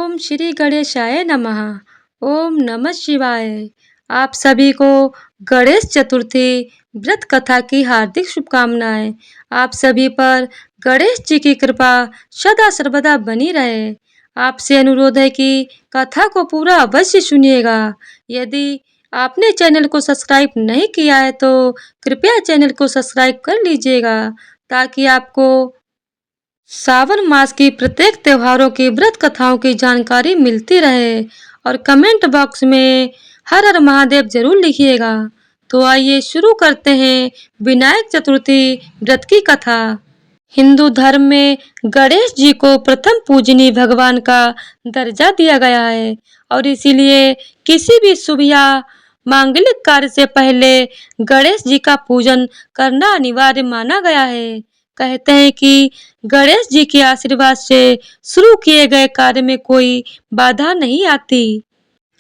ओम श्री गणेशाय नमः। ओम नमः शिवाय। आप सभी को गणेश चतुर्थी व्रत कथा की हार्दिक शुभकामनाएं। आप सभी पर गणेश जी की कृपा सदा सर्वदा बनी रहे। आपसे अनुरोध है कि कथा को पूरा अवश्य सुनिएगा। यदि आपने चैनल को सब्सक्राइब नहीं किया है तो कृपया चैनल को सब्सक्राइब कर लीजिएगा ताकि आपको सावन मास की प्रत्येक त्योहारों की व्रत कथाओं की जानकारी मिलती रहे। और कमेंट बॉक्स में हर हर महादेव जरूर लिखिएगा। तो आइए शुरू करते हैं विनायक चतुर्थी व्रत की कथा। हिंदू धर्म में गणेश जी को प्रथम पूजनीय भगवान का दर्जा दिया गया है और इसीलिए किसी भी शुभ या मांगलिक कार्य से पहले गणेश जी का पूजन करना अनिवार्य माना गया है। कहते हैं कि गणेश जी के आशीर्वाद से शुरू किए गए कार्य में कोई बाधा नहीं आती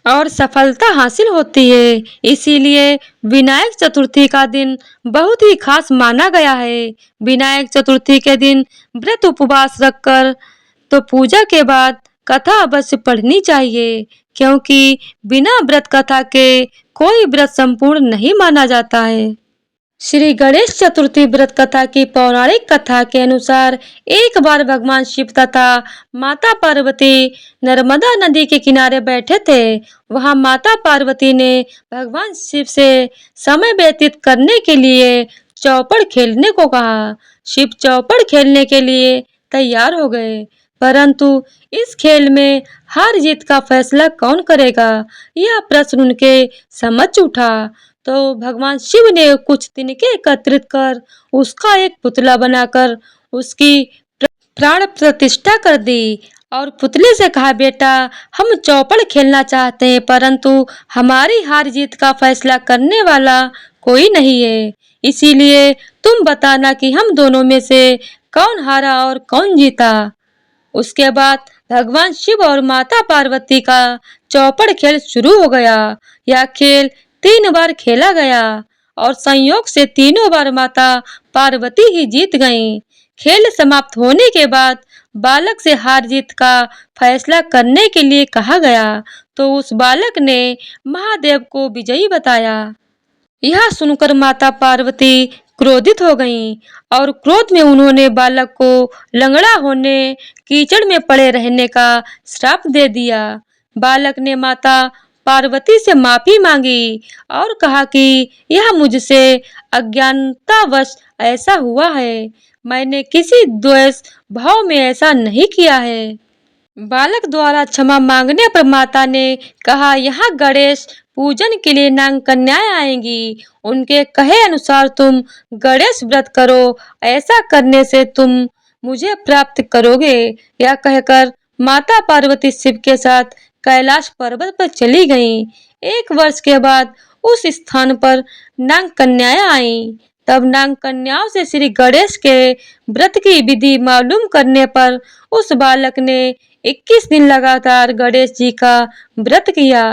और सफलता हासिल होती है। इसीलिए विनायक चतुर्थी का दिन बहुत ही खास माना गया है। विनायक चतुर्थी के दिन व्रत उपवास रखकर तो पूजा के बाद कथा अवश्य पढ़नी चाहिए, क्योंकि बिना व्रत कथा के कोई व्रत संपूर्ण नहीं माना जाता है। श्री गणेश चतुर्थी व्रत कथा की पौराणिक कथा के अनुसार एक बार भगवान शिव तथा माता पार्वती नर्मदा नदी के किनारे बैठे थे। वहां माता पार्वती ने भगवान शिव से समय व्यतीत करने के लिए चौपड़ खेलने को कहा। शिव चौपड़ खेलने के लिए तैयार हो गए, परंतु इस खेल में हार जीत का फैसला कौन करेगा, यह प्रश्न उनके समझ उठा। तो भगवान शिव ने कुछ तिनके एकत्रित कर उसका एक पुतला बनाकर उसकी प्राण प्रतिष्ठा कर दी और पुतले से कहा, बेटा हम चौपड़ खेलना चाहते हैं, परंतु हमारी हार जीत का फैसला करने वाला कोई नहीं है। इसीलिए तुम बताना कि हम दोनों में से कौन हारा और कौन जीता। उसके बाद भगवान शिव और माता पार्वती का चौपड़ खेल शुरू हो गया। यह खेल 3 बार खेला गया और संयोग से तीनों बार माता पार्वती ही जीत गईं। खेल समाप्त होने के बाद बालक से हार जीत का फैसला करने के लिए कहा गया, तो उस बालक ने महादेव को विजयी बताया। यह सुनकर माता पार्वती क्रोधित हो गईं और क्रोध में उन्होंने बालक को लंगड़ा होने, कीचड़ में पड़े रहने का श्राप दे दिया। बालक ने माता पार्वती से माफी मांगी और कहा कि यह मुझसे अज्ञानतावश ऐसा हुआ है, मैंने किसी द्वेष भाव में ऐसा नहीं किया है। बालक द्वारा क्षमा मांगने पर माता ने कहा, यहाँ गणेश पूजन के लिए नाग कन्याएं आएंगी, उनके कहे अनुसार तुम गणेश व्रत करो, ऐसा करने से तुम मुझे प्राप्त करोगे। यह कहकर माता पार्वती शिव के साथ कैलाश पर्वत पर चली गईं। 1 वर्ष के बाद उस स्थान पर नाग कन्याएं आईं। तब नाग कन्याओं से श्री गणेश के व्रत की विधि मालूम करने पर उस बालक ने 21 दिन लगातार गणेश जी का व्रत किया।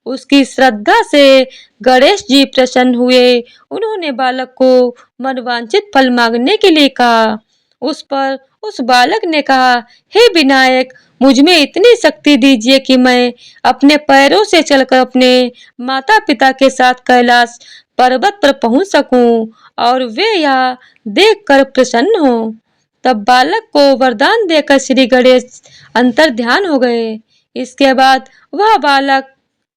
उसकी श्रद्धा से गणेश जी प्रसन्न हुए। उन्होंने बालक को मनवांछित फल मांगने के लिए कहा। उस पर उस बालक ने कहा, हे विनायक, मुझ में इतनी शक्ति दीजिए कि मैं अपने पैरों से चलकर अपने माता पिता के साथ कैलाश पर्वत पर पहुंच सकूं और वे यह देखकर प्रसन्न हों। तब बालक को वरदान देकर श्री गणेश अंतर ध्यान हो गए। इसके बाद वह बालक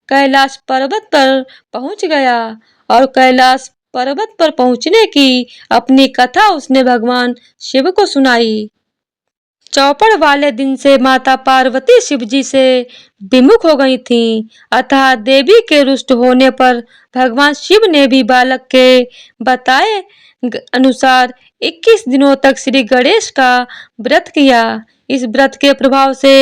कैलाश पर्वत पर पहुंच गया और कैलाश पर्वत पर पहुंचने की अपनी कथा उसने भगवान शिव को सुनाई। चौपड़ वाले दिन से माता पार्वती शिव जी से विमुख हो गई थीं, अतः देवी के रुष्ट होने पर भगवान शिव ने भी बालक के बताए अनुसार 21 दिनों तक श्री गणेश का व्रत किया। इस व्रत के प्रभाव से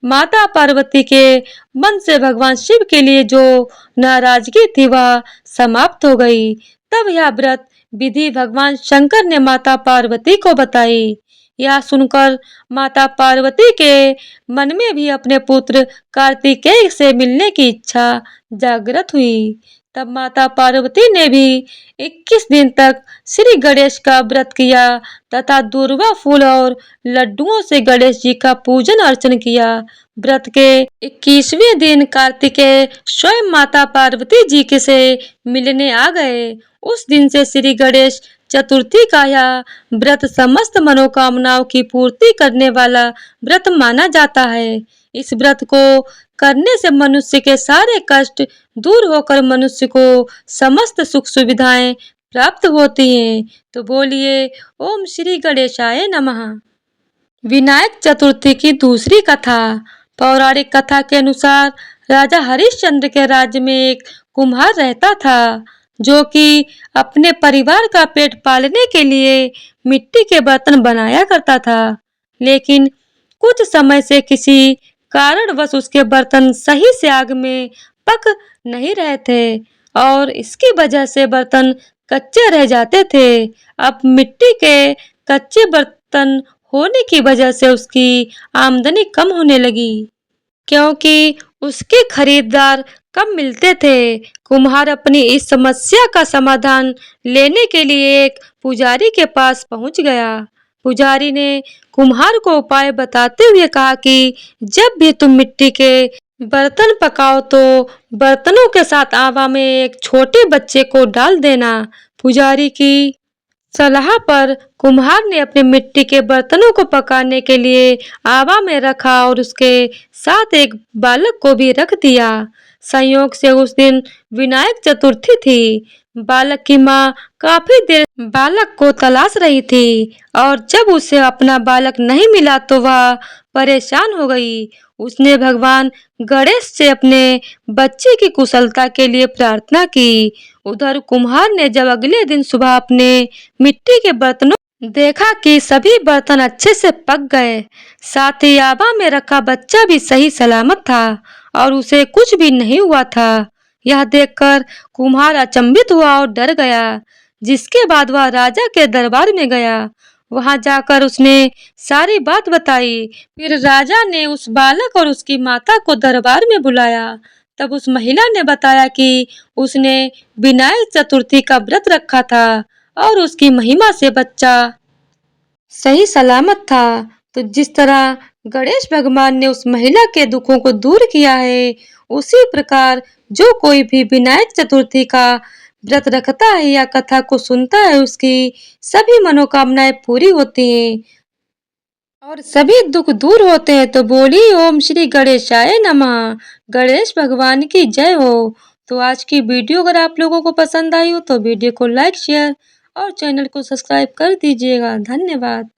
माता पार्वती के मन से भगवान शिव के लिए जो नाराजगी थी वह समाप्त हो गई। तब यह व्रत विधि भगवान शंकर ने माता पार्वती को बताई। यह सुनकर माता पार्वती के मन में भी अपने पुत्र कार्तिकेय से मिलने की इच्छा जागृत हुई। तब माता पार्वती ने भी 21 दिन तक श्री गणेश का व्रत किया तथा दूर्वा फूल और लड्डुओं से गणेश जी का पूजन अर्चन किया। व्रत के 21वें दिन कार्तिकेय स्वयं माता पार्वती जी के से मिलने आ गए। उस दिन से श्री गणेश चतुर्थी का यह व्रत समस्त मनोकामनाओं की पूर्ति करने वाला व्रत माना जाता है। इस व्रत को करने से मनुष्य के सारे कष्ट दूर होकर मनुष्य को समस्त सुख सुविधाएं प्राप्त होती हैं। तो बोलिए ओम श्री गणेशाय नमः। विनायक चतुर्थी की दूसरी कथा। पौराणिक कथा के अनुसार राजा हरिश्चंद्र के राज्य में एक कुम्हार रहता था जो कि अपने परिवार का पेट पालने के लिए मिट्टी के बर्तन बनाया करता था। लेकिन कुछ समय से किसी कारणवश उसके बर्तन सही से आग में पक नहीं रहे थे और इसकी वजह से बर्तन कच्चे रह जाते थे। अब मिट्टी के कच्चे बर्तन होने की वजह से उसकी आमदनी कम होने लगी क्योंकि उसके खरीदार कम मिलते थे। कुम्हार अपनी इस समस्या का समाधान लेने के लिए एक पुजारी के पास पहुंच गया। पुजारी ने कुम्हार को उपाय बताते हुए कहा कि जब भी तुम मिट्टी के बर्तन पकाओ तो बर्तनों के साथ आवा में एक छोटे बच्चे को डाल देना। पुजारी की सलाह पर कुम्हार ने अपने मिट्टी के बर्तनों को पकाने के लिए आवा में रखा और उसके साथ एक बालक को भी रख दिया। संयोग से उस दिन विनायक चतुर्थी थी। बालक की माँ काफी देर बालक को तलाश रही थी और जब उसे अपना बालक नहीं मिला तो वह परेशान हो गई। उसने भगवान गणेश से अपने बच्चे की कुशलता के लिए प्रार्थना की। उधर कुम्हार ने जब अगले दिन सुबह अपने मिट्टी के बर्तनों देखा कि सभी बर्तन अच्छे से पक गए, साथ ही आवा में रखा बच्चा भी सही सलामत था और उसे कुछ भी नहीं हुआ था। यह देखकर कुम्हार अचंभित हुआ और डर गया, जिसके बाद वह राजा के दरबार में गया। वहां जाकर उसने सारी बात बताई। फिर राजा ने उस बालक और उसकी माता को दरबार में बुलाया। तब उस महिला ने बताया कि उसने विनायक चतुर्थी का व्रत रखा था और उसकी महिमा से बच्चा सही सलामत था। तो जिस तरह गणेश भगवान ने उस महिला के दुखों को दूर किया है, उसी प्रकार जो कोई भी विनायक चतुर्थी का व्रत रखता है या कथा को सुनता है, उसकी सभी मनोकामनाएं पूरी होती हैं और सभी दुख दूर होते हैं। तो बोली ओम श्री गणेशाय नमः। गणेश भगवान की जय हो। तो आज की वीडियो अगर आप लोगों को पसंद आई हो तो वीडियो को लाइक शेयर और चैनल को सब्सक्राइब कर दीजिएगा। धन्यवाद।